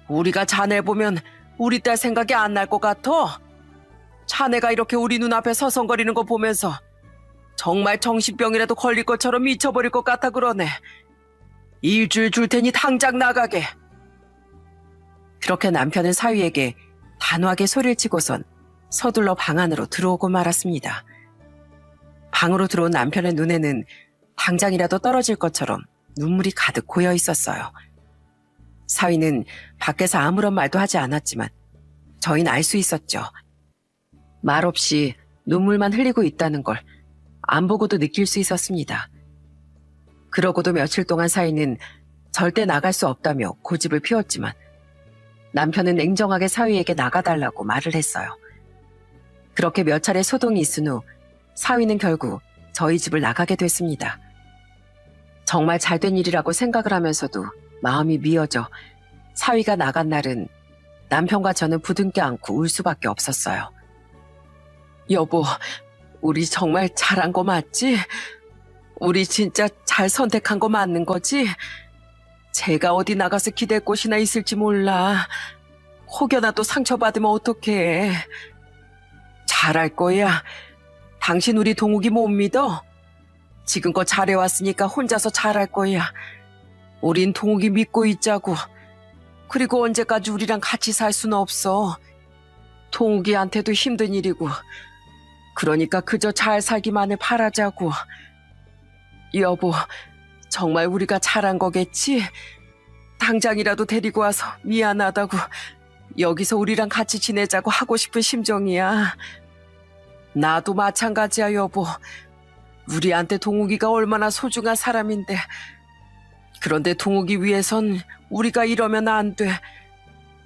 우리가 자네 보면 우리 딸 생각이 안 날 것 같아? 자네가 이렇게 우리 눈앞에 서성거리는 거 보면서 정말 정신병이라도 걸릴 것처럼 미쳐버릴 것 같아 그러네. 일주일 줄 테니 당장 나가게. 그렇게 남편은 사위에게 단호하게 소리를 치고선 서둘러 방 안으로 들어오고 말았습니다. 방으로 들어온 남편의 눈에는 당장이라도 떨어질 것처럼 눈물이 가득 고여 있었어요. 사위는 밖에서 아무런 말도 하지 않았지만 저희는 알 수 있었죠. 말없이 눈물만 흘리고 있다는 걸 안 보고도 느낄 수 있었습니다. 그러고도 며칠 동안 사위는 절대 나갈 수 없다며 고집을 피웠지만 남편은 냉정하게 사위에게 나가달라고 말을 했어요. 그렇게 몇 차례 소동이 있은 후 사위는 결국 저희 집을 나가게 됐습니다. 정말 잘된 일이라고 생각을 하면서도 마음이 미어져 사위가 나간 날은 남편과 저는 부둥켜 안고 울 수밖에 없었어요. 여보, 우리 정말 잘한 거 맞지? 우리 진짜 잘 선택한 거 맞는 거지? 제가 어디 나가서 기댈 곳이나 있을지 몰라. 혹여나 또 상처받으면 어떡해. 잘할 거야. 당신 우리 동욱이 못 믿어? 지금껏 잘해왔으니까 혼자서 잘할 거야. 우린 동욱이 믿고 있자고. 그리고 언제까지 우리랑 같이 살 수는 없어. 동욱이한테도 힘든 일이고. 그러니까 그저 잘 살기만을 바라자고. 여보, 정말 우리가 잘한 거겠지? 당장이라도 데리고 와서 미안하다고 여기서 우리랑 같이 지내자고 하고 싶은 심정이야. 나도 마찬가지야, 여보. 우리한테 동욱이가 얼마나 소중한 사람인데. 그런데 동욱이 위해선 우리가 이러면 안 돼.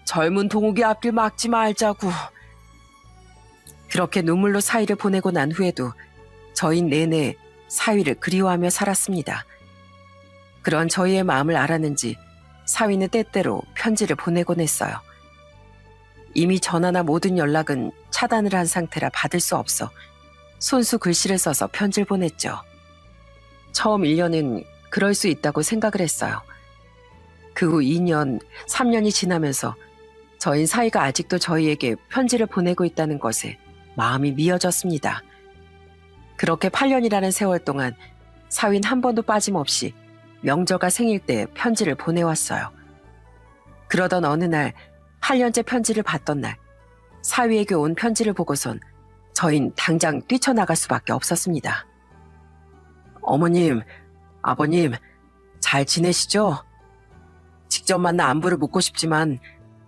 젊은 동욱이 앞길 막지 말자고. 그렇게 눈물로 사위를 보내고 난 후에도 저희 내내 사위를 그리워하며 살았습니다. 그런 저희의 마음을 알았는지 사위는 때때로 편지를 보내곤 했어요. 이미 전화나 모든 연락은 차단을 한 상태라 받을 수 없어 손수 글씨를 써서 편지를 보냈죠. 처음 1년은 그럴 수 있다고 생각을 했어요. 그 후 2년, 3년이 지나면서 저희 사위가 아직도 저희에게 편지를 보내고 있다는 것에 마음이 미어졌습니다. 그렇게 8년이라는 세월 동안 사위는 한 번도 빠짐없이 명절과 생일 때 편지를 보내왔어요. 그러던 어느 날 8년째 편지를 받던 날 사위에게 온 편지를 보고선 저흰 당장 뛰쳐나갈 수밖에 없었습니다. 어머님, 아버님, 잘 지내시죠? 직접 만나 안부를 묻고 싶지만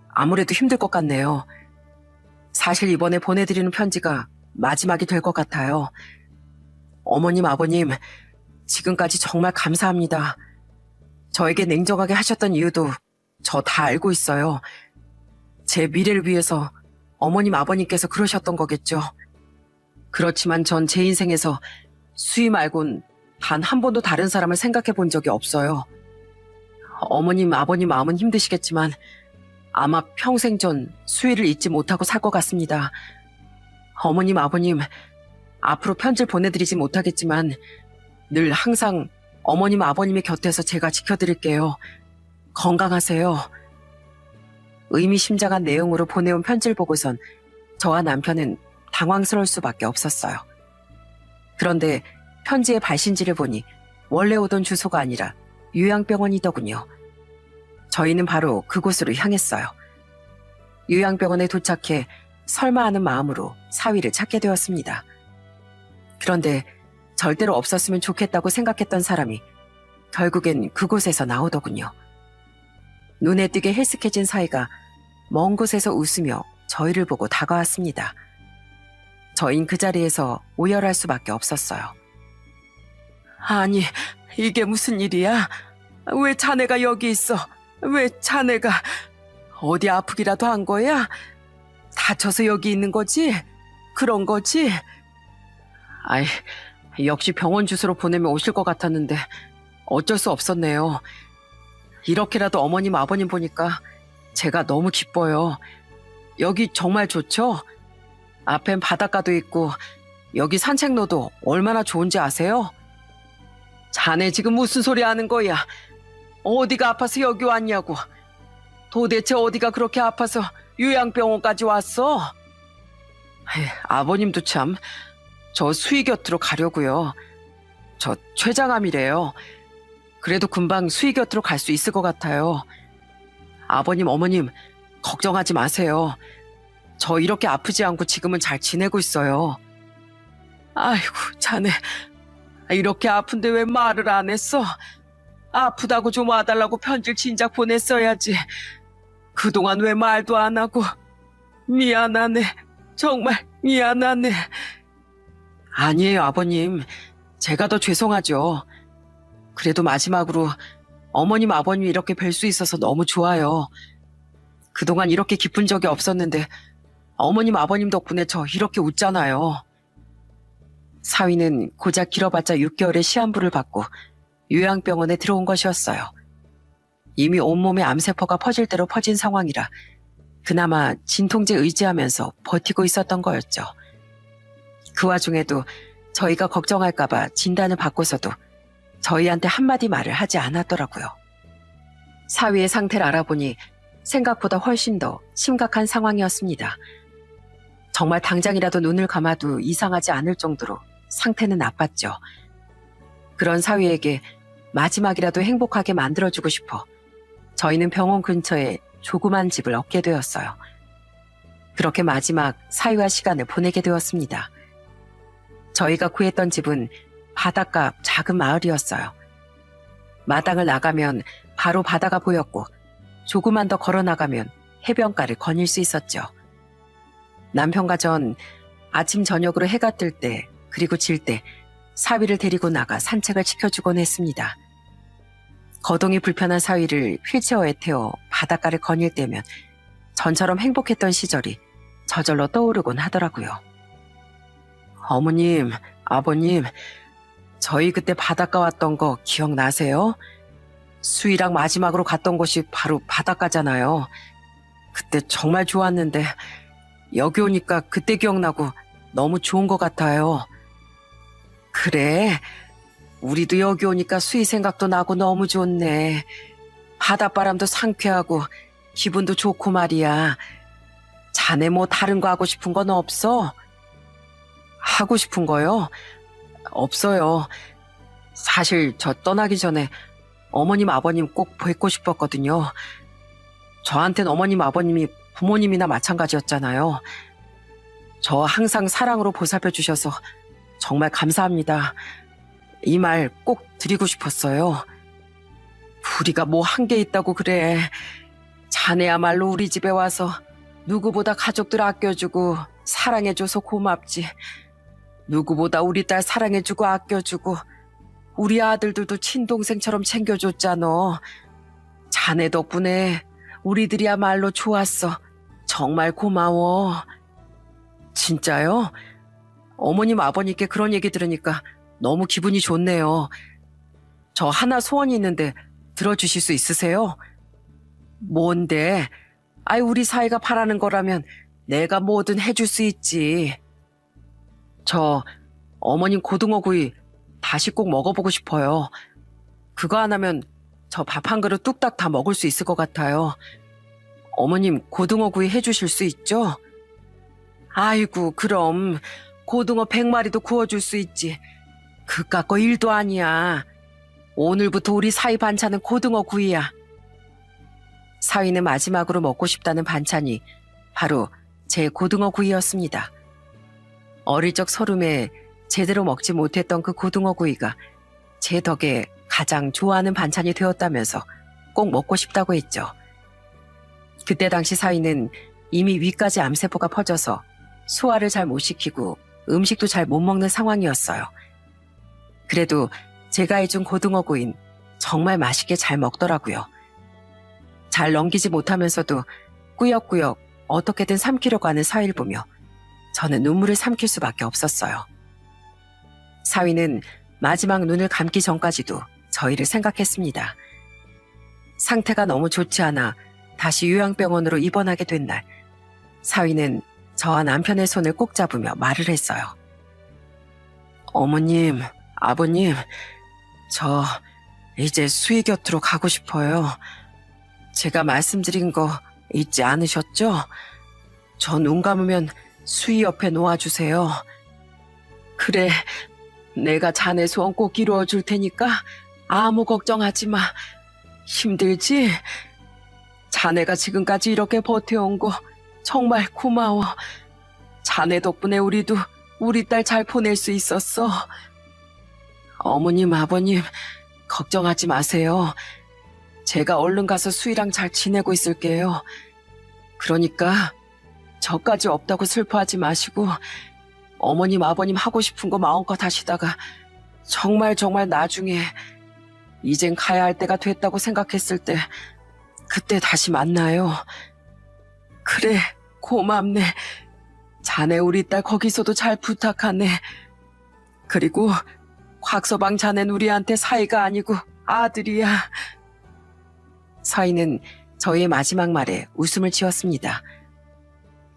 아무래도 힘들 것 같네요. 사실 이번에 보내드리는 편지가 마지막이 될 것 같아요. 어머님, 아버님, 지금까지 정말 감사합니다. 저에게 냉정하게 하셨던 이유도 저 다 알고 있어요. 제 미래를 위해서 어머님 아버님께서 그러셨던 거겠죠. 그렇지만 전 제 인생에서 수희 말곤 단 한 번도 다른 사람을 생각해 본 적이 없어요. 어머님 아버님 마음은 힘드시겠지만 아마 평생 전 수희를 잊지 못하고 살 것 같습니다. 어머님 아버님 앞으로 편지를 보내드리지 못하겠지만 늘 항상 어머님 아버님의 곁에서 제가 지켜드릴게요. 건강하세요. 의미심장한 내용으로 보내온 편지를 보고선 저와 남편은 당황스러울 수밖에 없었어요. 그런데 편지의 발신지를 보니 원래 오던 주소가 아니라 요양병원이더군요. 저희는 바로 그곳으로 향했어요. 요양병원에 도착해 설마 하는 마음으로 사위를 찾게 되었습니다. 그런데 절대로 없었으면 좋겠다고 생각했던 사람이 결국엔 그곳에서 나오더군요. 눈에 띄게 헬스케진 사위가 먼 곳에서 웃으며 저희를 보고 다가왔습니다. 저흰 그 자리에서 오열할 수밖에 없었어요. 아니, 이게 무슨 일이야? 왜 자네가 여기 있어? 왜 자네가 어디 아프기라도 한 거야? 다쳐서 여기 있는 거지? 그런 거지? 아이, 역시 병원 주소로 보내면 오실 것 같았는데 어쩔 수 없었네요. 이렇게라도 어머님 아버님 보니까 제가 너무 기뻐요. 여기 정말 좋죠? 앞엔 바닷가도 있고 여기 산책로도 얼마나 좋은지 아세요? 자네 지금 무슨 소리 하는 거야? 어디가 아파서 여기 왔냐고. 도대체 어디가 그렇게 아파서 요양병원까지 왔어? 아버님도 참, 저 수희 곁으로 가려고요. 저 췌장암이래요. 그래도 금방 수희 곁으로 갈 수 있을 것 같아요. 아버님, 어머님, 걱정하지 마세요. 저 이렇게 아프지 않고 지금은 잘 지내고 있어요. 아이고, 자네, 이렇게 아픈데 왜 말을 안 했어? 아프다고 좀 와달라고 편지를 진작 보냈어야지. 그동안 왜 말도 안 하고. 미안하네. 정말 미안하네. 아니에요, 아버님. 제가 더 죄송하죠. 그래도 마지막으로 어머님, 아버님 이렇게 뵐 수 있어서 너무 좋아요. 그동안 이렇게 기쁜 적이 없었는데 어머님, 아버님 덕분에 저 이렇게 웃잖아요. 사위는 고작 길어봤자 6개월의 시한부를 받고 요양병원에 들어온 것이었어요. 이미 온몸에 암세포가 퍼질 대로 퍼진 상황이라 그나마 진통제 의지하면서 버티고 있었던 거였죠. 그 와중에도 저희가 걱정할까봐 진단을 받고서도 저희한테 한마디 말을 하지 않았더라고요. 사위의 상태를 알아보니 생각보다 훨씬 더 심각한 상황이었습니다. 정말 당장이라도 눈을 감아도 이상하지 않을 정도로 상태는 나빴죠. 그런 사위에게 마지막이라도 행복하게 만들어주고 싶어 저희는 병원 근처에 조그만 집을 얻게 되었어요. 그렇게 마지막 사위와 시간을 보내게 되었습니다. 저희가 구했던 집은 바닷가 작은 마을이었어요. 마당을 나가면 바로 바다가 보였고 조금만 더 걸어 나가면 해변가를 거닐 수 있었죠. 남편과 전 아침 저녁으로 해가 뜰 때 그리고 질 때 사위를 데리고 나가 산책을 시켜주곤 했습니다. 거동이 불편한 사위를 휠체어에 태워 바닷가를 거닐 때면 전처럼 행복했던 시절이 저절로 떠오르곤 하더라고요. 어머님, 아버님, 저희 그때 바닷가 왔던 거 기억나세요? 수희랑 마지막으로 갔던 곳이 바로 바닷가잖아요. 그때 정말 좋았는데 여기 오니까 그때 기억나고 너무 좋은 것 같아요. 그래, 우리도 여기 오니까 수희 생각도 나고 너무 좋네. 바닷바람도 상쾌하고 기분도 좋고 말이야. 자네 뭐 다른 거 하고 싶은 건 없어? 하고 싶은 거요? 없어요. 사실 저 떠나기 전에 어머님, 아버님 꼭 뵙고 싶었거든요. 저한텐 어머님, 아버님이 부모님이나 마찬가지였잖아요. 저 항상 사랑으로 보살펴 주셔서 정말 감사합니다. 이 말 꼭 드리고 싶었어요. 우리가 뭐 한 게 있다고 그래. 자네야말로 우리 집에 와서 누구보다 가족들 아껴주고 사랑해줘서 고맙지. 누구보다 우리 딸 사랑해주고 아껴주고 우리 아들들도 친동생처럼 챙겨줬잖아. 자네 덕분에 우리들이야말로 좋았어. 정말 고마워. 진짜요? 어머님, 아버님께 그런 얘기 들으니까 너무 기분이 좋네요. 저 하나 소원이 있는데 들어주실 수 있으세요? 뭔데? 아이, 우리 사이가 바라는 거라면 내가 뭐든 해줄 수 있지. 저 어머님 고등어 구이 다시 꼭 먹어보고 싶어요. 그거 하나면 저 밥 한 그릇 뚝딱 다 먹을 수 있을 것 같아요. 어머님 고등어 구이 해주실 수 있죠? 아이고, 그럼 고등어 100마리도 구워줄 수 있지. 그깟 거 일도 아니야. 오늘부터 우리 사위 반찬은 고등어 구이야. 사위는 마지막으로 먹고 싶다는 반찬이 바로 제 고등어 구이였습니다. 어릴 적 서름에 제대로 먹지 못했던 그 고등어 구이가 제 덕에 가장 좋아하는 반찬이 되었다면서 꼭 먹고 싶다고 했죠. 그때 당시 사위는 이미 위까지 암세포가 퍼져서 소화를 잘 못 시키고 음식도 잘 못 먹는 상황이었어요. 그래도 제가 해준 고등어 구이는 정말 맛있게 잘 먹더라고요. 잘 넘기지 못하면서도 꾸역꾸역 어떻게든 삼키려고 하는 사위를 보며 저는 눈물을 삼킬 수밖에 없었어요. 사위는 마지막 눈을 감기 전까지도 저희를 생각했습니다. 상태가 너무 좋지 않아 다시 요양병원으로 입원하게 된 날, 사위는 저와 남편의 손을 꼭 잡으며 말을 했어요. 어머님, 아버님, 저 이제 수희 곁으로 가고 싶어요. 제가 말씀드린 거 잊지 않으셨죠? 저 눈 감으면 수희 옆에 놓아주세요. 그래, 내가 자네 소원 꼭 이루어줄 테니까 아무 걱정하지 마. 힘들지? 자네가 지금까지 이렇게 버텨온 거 정말 고마워. 자네 덕분에 우리도 우리 딸 잘 보낼 수 있었어. 어머님, 아버님, 걱정하지 마세요. 제가 얼른 가서 수희랑 잘 지내고 있을게요. 그러니까 저까지 없다고 슬퍼하지 마시고 어머님, 아버님 하고 싶은 거 마음껏 하시다가 정말 나중에 이젠 가야 할 때가 됐다고 생각했을 때 그때 다시 만나요. 그래, 고맙네. 자네 우리 딸 거기서도 잘 부탁하네. 그리고 곽서방 자넨 우리한테 사이가 아니고 아들이야. 사위는 저희의 마지막 말에 웃음을 지었습니다.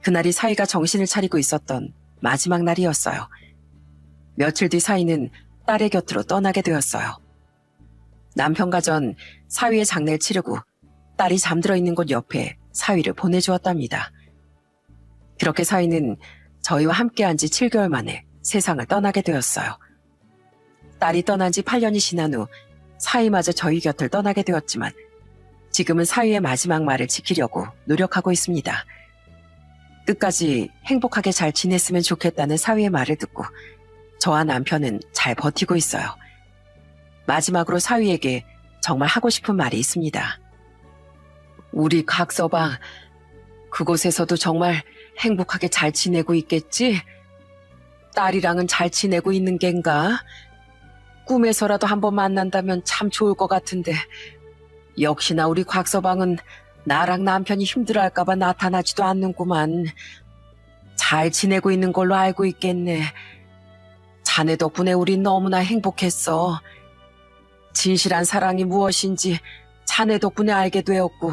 그날이 사위가 정신을 차리고 있었던 마지막 날이었어요. 며칠 뒤 사위는 딸의 곁으로 떠나게 되었어요. 남편과 전 사위의 장례를 치르고 딸이 잠들어 있는 곳 옆에 사위를 보내주었답니다. 그렇게 사위는 저희와 함께한 지 7개월 만에 세상을 떠나게 되었어요. 딸이 떠난 지 8년이 지난 후 사위마저 저희 곁을 떠나게 되었지만 지금은 사위의 마지막 말을 지키려고 노력하고 있습니다. 끝까지 행복하게 잘 지냈으면 좋겠다는 사위의 말을 듣고 저와 남편은 잘 버티고 있어요. 마지막으로 사위에게 정말 하고 싶은 말이 있습니다. 우리 각서방, 그곳에서도 정말 행복하게 잘 지내고 있겠지? 딸이랑은 잘 지내고 있는 겐가? 꿈에서라도 한번 만난다면 참 좋을 것 같은데 역시나 우리 곽서방은 나랑 남편이 힘들어할까봐 나타나지도 않는구만. 잘 지내고 있는 걸로 알고 있겠네. 자네 덕분에 우린 너무나 행복했어. 진실한 사랑이 무엇인지 자네 덕분에 알게 되었고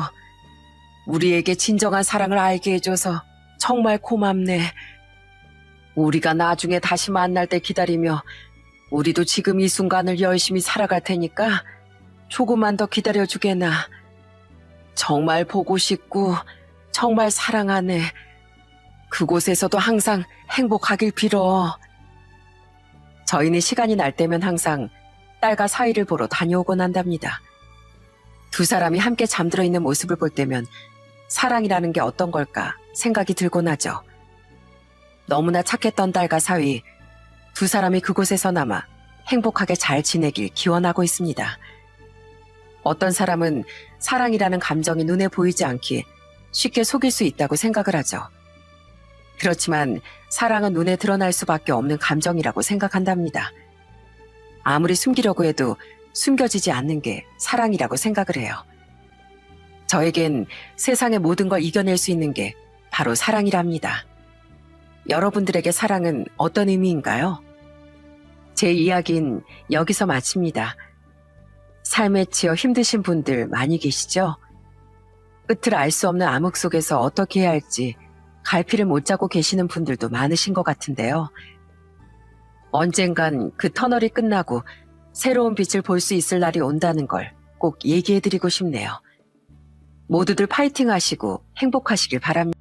우리에게 진정한 사랑을 알게 해줘서 정말 고맙네. 우리가 나중에 다시 만날 때 기다리며 우리도 지금 이 순간을 열심히 살아갈 테니까 조금만 더 기다려주게나. 정말 보고 싶고 정말 사랑하네. 그곳에서도 항상 행복하길 빌어. 저희는 시간이 날 때면 항상 딸과 사위를 보러 다녀오곤 한답니다. 두 사람이 함께 잠들어 있는 모습을 볼 때면 사랑이라는 게 어떤 걸까 생각이 들곤 하죠. 너무나 착했던 딸과 사위, 두 사람이 그곳에서나마 행복하게 잘 지내길 기원하고 있습니다. 어떤 사람은 사랑이라는 감정이 눈에 보이지 않기에 쉽게 속일 수 있다고 생각을 하죠. 그렇지만 사랑은 눈에 드러날 수밖에 없는 감정이라고 생각한답니다. 아무리 숨기려고 해도 숨겨지지 않는 게 사랑이라고 생각을 해요. 저에겐 세상의 모든 걸 이겨낼 수 있는 게 바로 사랑이랍니다. 여러분들에게 사랑은 어떤 의미인가요? 제 이야기는 여기서 마칩니다. 삶에 치여 힘드신 분들 많이 계시죠? 끝을 알 수 없는 암흑 속에서 어떻게 해야 할지 갈피를 못 잡고 계시는 분들도 많으신 것 같은데요. 언젠간 그 터널이 끝나고 새로운 빛을 볼 수 있을 날이 온다는 걸 꼭 얘기해드리고 싶네요. 모두들 파이팅 하시고 행복하시길 바랍니다.